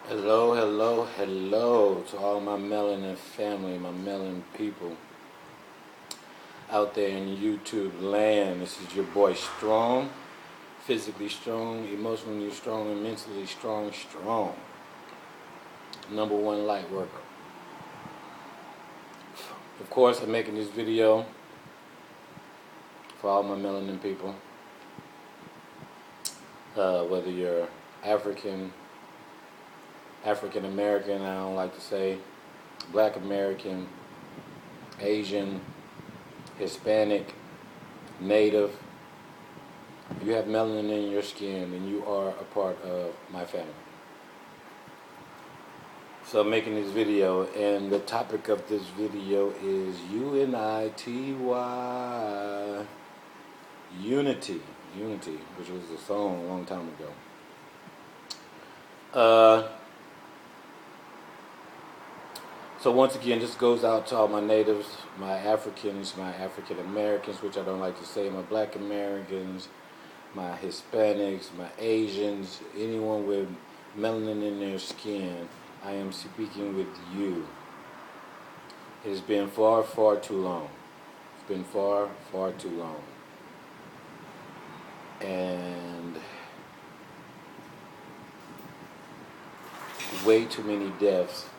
Hello, hello, hello to all my melanin family, my melanin people out there in YouTube land. This is your boy Strong, physically strong, emotionally strong, and mentally strong. Number one light worker. Of course, I'm making this video for all my melanin people. Whether you're African American, I don't like to say, Black American, Asian, Hispanic, Native. If you have melanin in your skin, then you are a part of my family. So I'm making this video, and the topic of this video is UNITY. Unity, which was a song a long time ago. So once again, this goes out to all my natives, my Africans, my African Americans, which I don't like to say, my Black Americans, my Hispanics, my Asians, anyone with melanin in their skin. I am speaking with you. It has been far, far too long. It's been far, far too long. And way too many deaths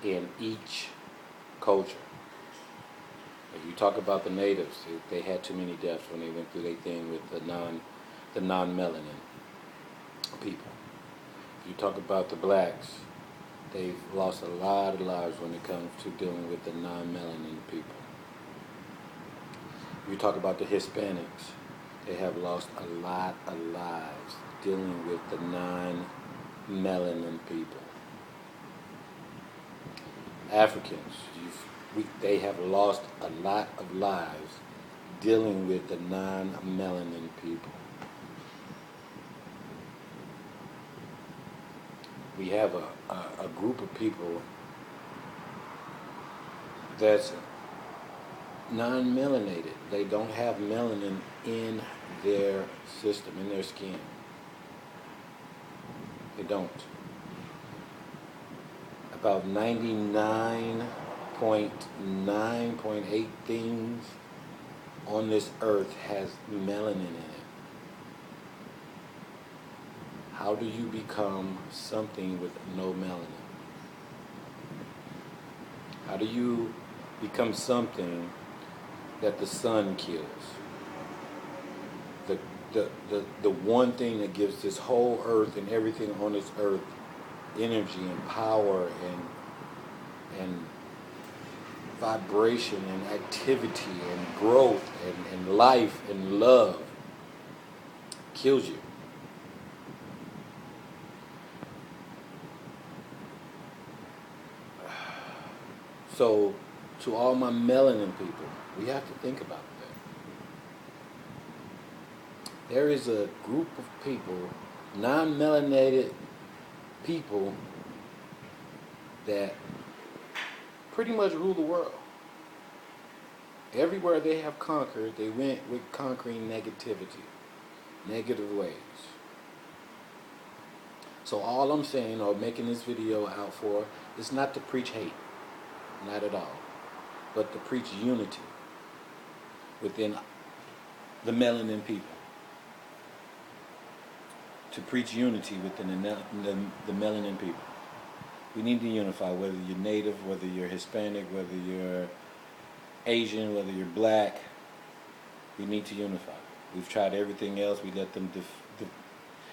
in each culture. If you talk about the natives, they had too many deaths when they went through their thing with the non-melanin people. If you talk about the blacks, they've lost a lot of lives when it comes to dealing with the non-melanin people. If you talk about the Hispanics, they have lost a lot of lives dealing with the non-melanin people. Africans, they have lost a lot of lives dealing with the non-melanin people. We have a group of people that's non-melanated. They don't have melanin in their system, in their skin. They don't. About 99.9.8 things on this earth has melanin in it. How do you become something with no melanin? How do you become something that the sun kills? The one thing that gives this whole earth and everything on this earth energy and power and vibration and activity and growth and life and love kills you. So to all my melanin people, we have to think about that. There is a group of people, non-melanated people, that pretty much rule the world. Everywhere they have conquered, they went with conquering negativity, negative ways. So all I'm saying, or making this video out for, is not to preach hate, not at all, but to preach unity within the melanin people. To preach unity within the melanin people. We need to unify, whether you're Native, whether you're Hispanic, whether you're Asian, whether you're Black. We need to unify. We've tried everything else. We let them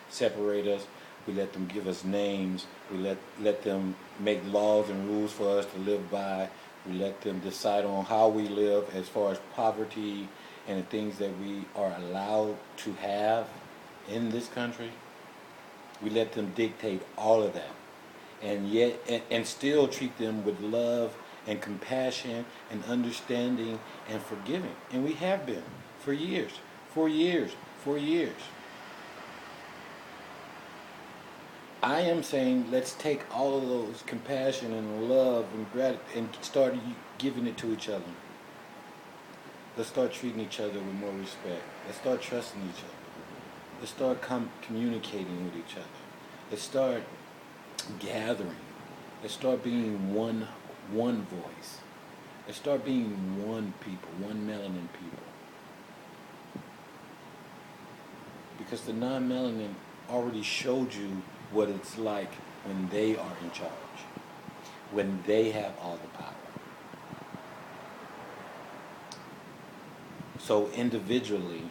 separate us. We let them give us names. We let them make laws and rules for us to live by. We let them decide on how we live as far as poverty and the things that we are allowed to have in this country. We let them dictate all of that, and yet and still treat them with love and compassion and understanding and forgiving. And we have been for years. I am saying, let's take all of those compassion and love and gratitude and start giving it to each other. Let's start treating each other with more respect. Let's start trusting each other. Let's start communicating with each other. Let's start gathering. Let's start being one voice. Let's start being one people, one melanin people. Because the non-melanin already showed you what it's like when they are in charge, when they have all the power. So individually,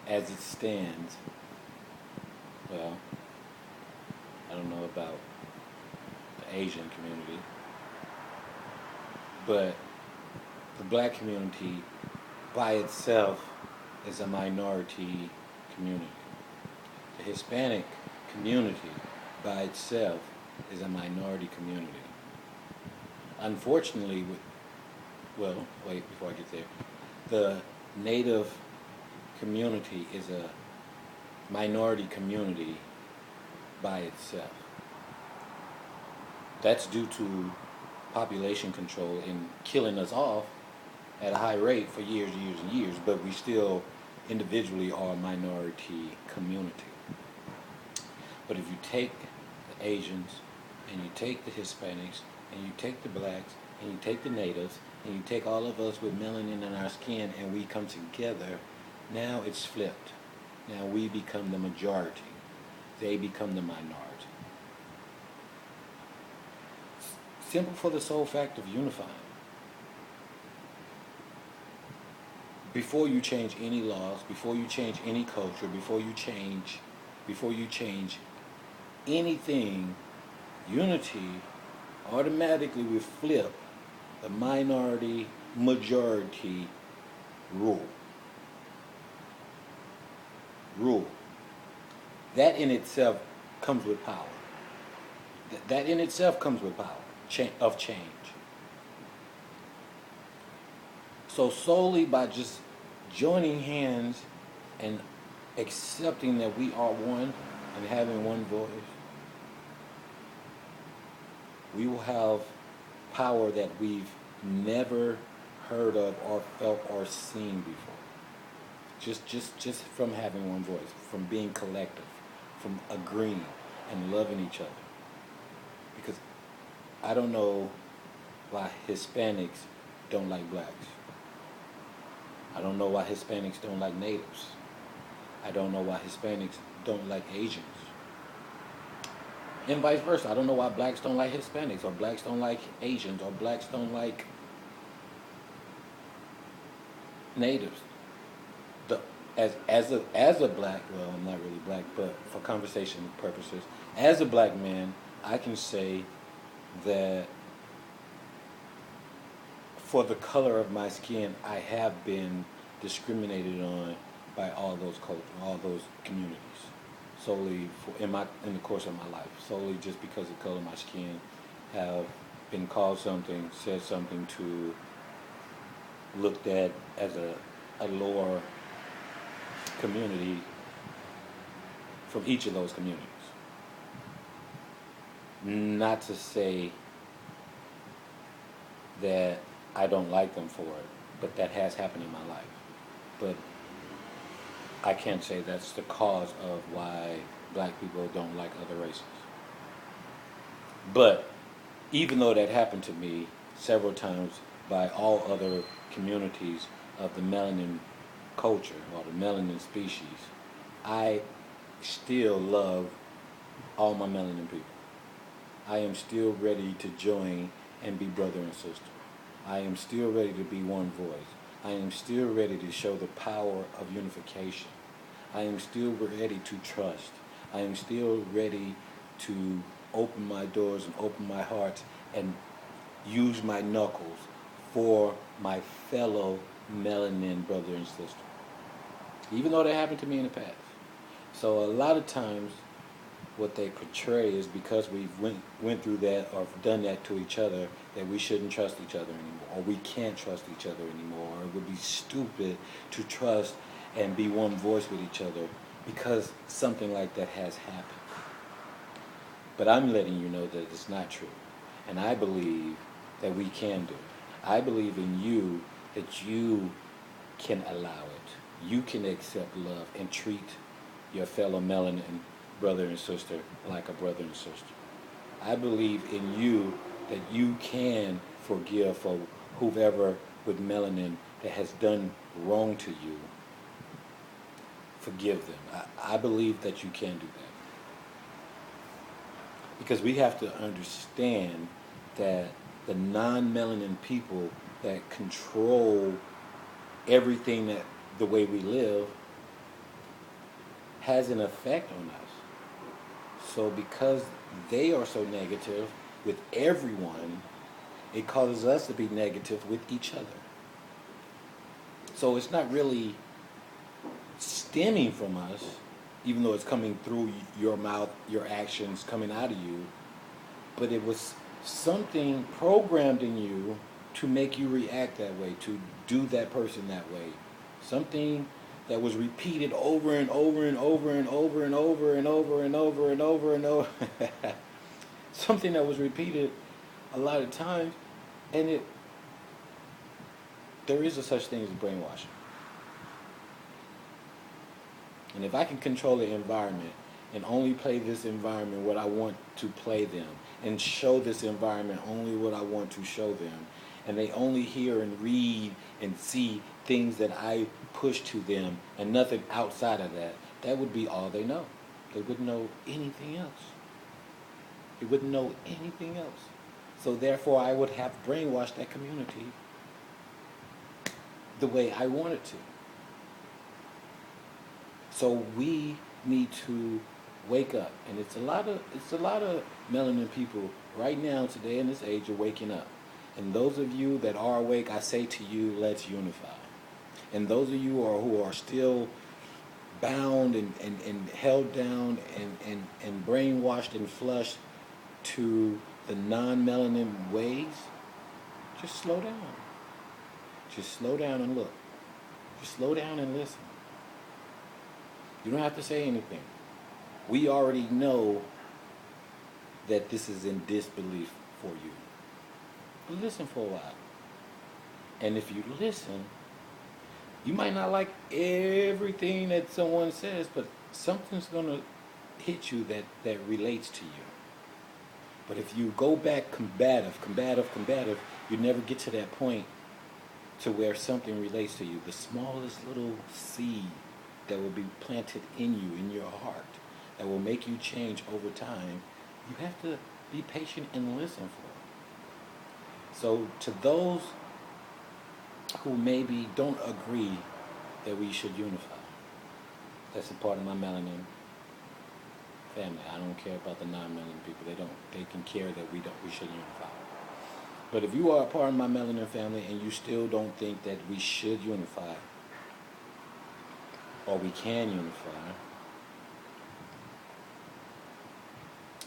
as it stands, well, I don't know about the Asian community, but the black community by itself is a minority community. The Hispanic community by itself is a minority community. Unfortunately, well, wait, before I get there, the Native community is a minority community by itself. That's due to population control and killing us off at a high rate for years and years and years, but we still individually are a minority community. But if you take the Asians and you take the Hispanics and you take the blacks and you take the natives and you take all of us with melanin in our skin and we come together, now it's flipped. Now we become the majority. They become the minority. Simple for the sole fact of unifying. Before you change any laws, before you change any culture, before you change anything, unity automatically will flip the minority majority rule. That in itself comes with power. That in itself comes with power of change. So solely by just joining hands and accepting that we are one and having one voice, we will have power that we've never heard of or felt or seen before. Just from having one voice, from being collective, from agreeing and loving each other. Because I don't know why Hispanics don't like blacks. I don't know why Hispanics don't like natives. I don't know why Hispanics don't like Asians. And vice versa. I don't know why blacks don't like Hispanics, or blacks don't like Asians, or blacks don't like natives. As a black, well, I'm not really black, but for conversation purposes, as a black man, I can say that for the color of my skin, I have been discriminated on by all those cultures, all those communities, solely in the course of my life, solely just because of the color of my skin, have been called something, said something to, looked at as a lower community from each of those communities. Not to say that I don't like them for it, but that has happened in my life. But I can't say that's the cause of why black people don't like other races. But even though that happened to me several times by all other communities of the melanin culture or the melanin species, I still love all my melanin people. I am still ready to join and be brother and sister. I am still ready to be one voice. I am still ready to show the power of unification. I am still ready to trust. I am still ready to open my doors and open my heart and use my knuckles for my fellow melanin brother and sister. Even though that happened to me in the past. So a lot of times what they portray is because we've went through that or done that to each other, that we shouldn't trust each other anymore, or we can't trust each other anymore, or it would be stupid to trust and be one voice with each other because something like that has happened. But I'm letting you know that it's not true. And I believe that we can do it. I believe in you, that you can allow it. You can accept love and treat your fellow melanin brother and sister like a brother and sister. I believe in you that you can forgive for whoever with melanin that has done wrong to you. Forgive them. I believe that you can do that. Because we have to understand that the non-melanin people that control everything that the way we live has an effect on us. So because they are so negative with everyone, it causes us to be negative with each other. So it's not really stemming from us, even though it's coming through your mouth, your actions coming out of you, but it was something programmed in you to make you react that way, to do that person that way. Something that was repeated over and over and over and over and over and over and over and over and over. Something that was repeated a lot of times, and there is a such thing as brainwashing. And if I can control the environment and only play this environment what I want to play them, and show this environment only what I want to show them, and they only hear and read and see things that I push to them and nothing outside of that, that would be all they know. They wouldn't know anything else. They wouldn't know anything else. So therefore I would have brainwashed that community the way I wanted to. So we need to wake up, and it's a lot of melanin people right now today in this age are waking up. And those of you that are awake, I say to you, let's unify. And those of you who are still bound and held down and brainwashed and flushed to the non-melanin ways, just slow down. Just slow down and look. Just slow down and listen. You don't have to say anything. We already know that this is in disbelief for you. But listen for a while. And if you listen, you might not like everything that someone says, but something's going to hit you that relates to you. But if you go back combative, you never get to that point to where something relates to you. The smallest little seed that will be planted in you, in your heart, that will make you change over time, you have to be patient and listen for it. So to those who maybe don't agree that we should unify, that's a part of my melanin family. I don't care about the non-melanin people. They can care that we should unify. But if you are a part of my melanin family and you still don't think that we should unify, or we can unify,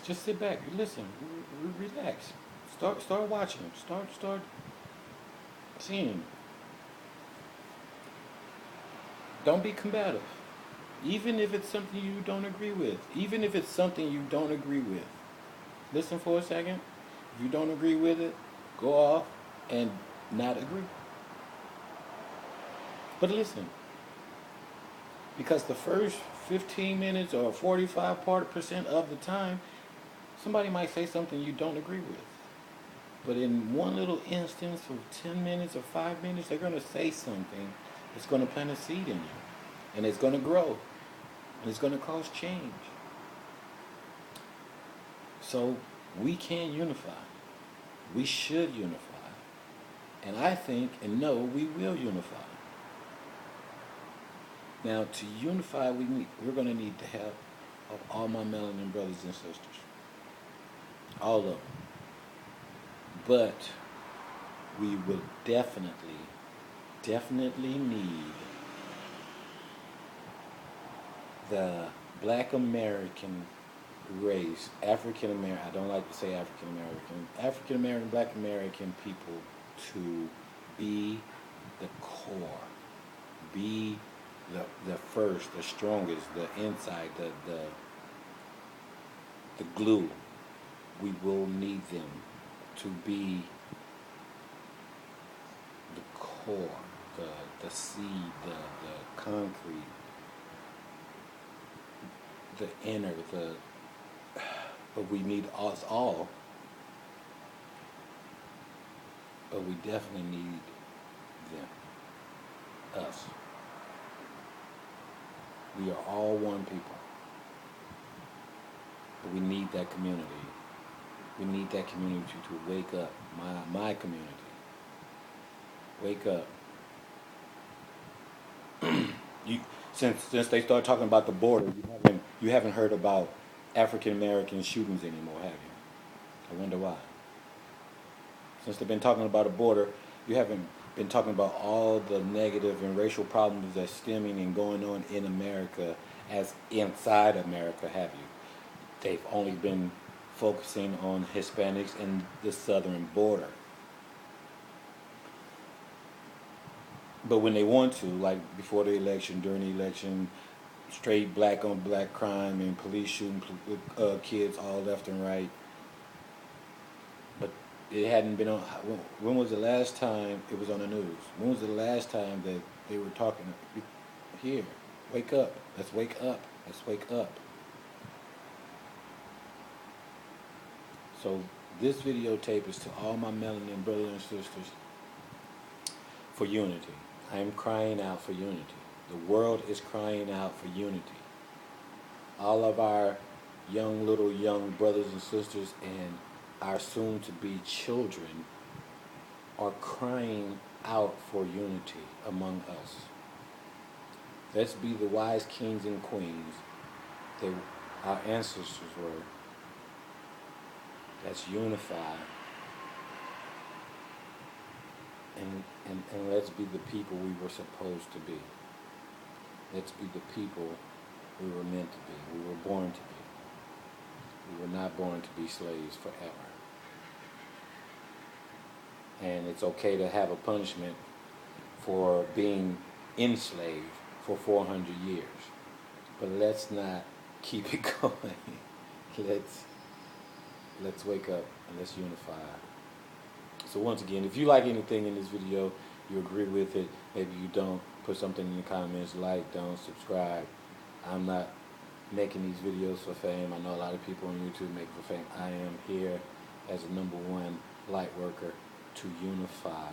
just sit back, listen, relax, start watching, start seeing. Don't be combative, even if it's something you don't agree with. Listen for a second. If you don't agree with it, go off and not agree. But listen, because the first 15 minutes or 45% of the time, somebody might say something you don't agree with. But in one little instance of 10 minutes or 5 minutes, they're going to say something that's going to plant a seed in you. And it's going to grow. And it's going to cause change. So we can unify. We should unify. And I think and know we will unify. Now, to unify, we're going to need the help of all my melanin brothers and sisters. All of them. But we will definitely need the Black American race, African American, I don't like to say African American, Black American people to be the core, be the first, the strongest, the inside, the glue. We will need them to be the core, the seed, the concrete, the inner, but we need us all. But we definitely need them, us. We are all one people, but we need that community. We need that community to wake up. My community, wake up. You, since they started talking about the border, you haven't heard about African American shootings anymore, have you? I wonder why. Since they've been talking about a border, you haven't been talking about all the negative and racial problems that's stemming and going on in America as inside America, have you? They've only been focusing on Hispanics and the southern border. But when they want to, like before the election, during the election, straight black on black crime and police shooting kids all left and right. But it hadn't been on. When was the last time it was on the news? When was the last time that they were talking here? Wake up. Let's wake up. Let's wake up. So this videotape is to all my melanin brothers and sisters for unity. I am crying out for unity. The world is crying out for unity. All of our young brothers and sisters and our soon-to-be children are crying out for unity among us. Let's be the wise kings and queens that our ancestors were. Let's unify. And let's be the people we were supposed to be. Let's be the people we were meant to be. We were born to be. We were not born to be slaves forever. And it's okay to have a punishment for being enslaved for 400 years. But let's not keep it going. Let's wake up and let's unify. So once again, if you like anything in this video, you agree with it, maybe you don't, put something in the comments, like, don't, subscribe. I'm not making these videos for fame. I know a lot of people on YouTube make it for fame. I am here as a #1 light worker to unify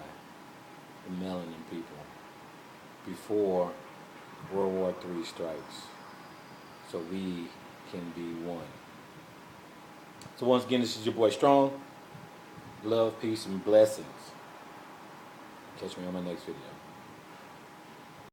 the melanin people before World War III strikes, so we can be one. So once again, this is your boy Strong. Love, peace, and blessings. Catch me on my next video.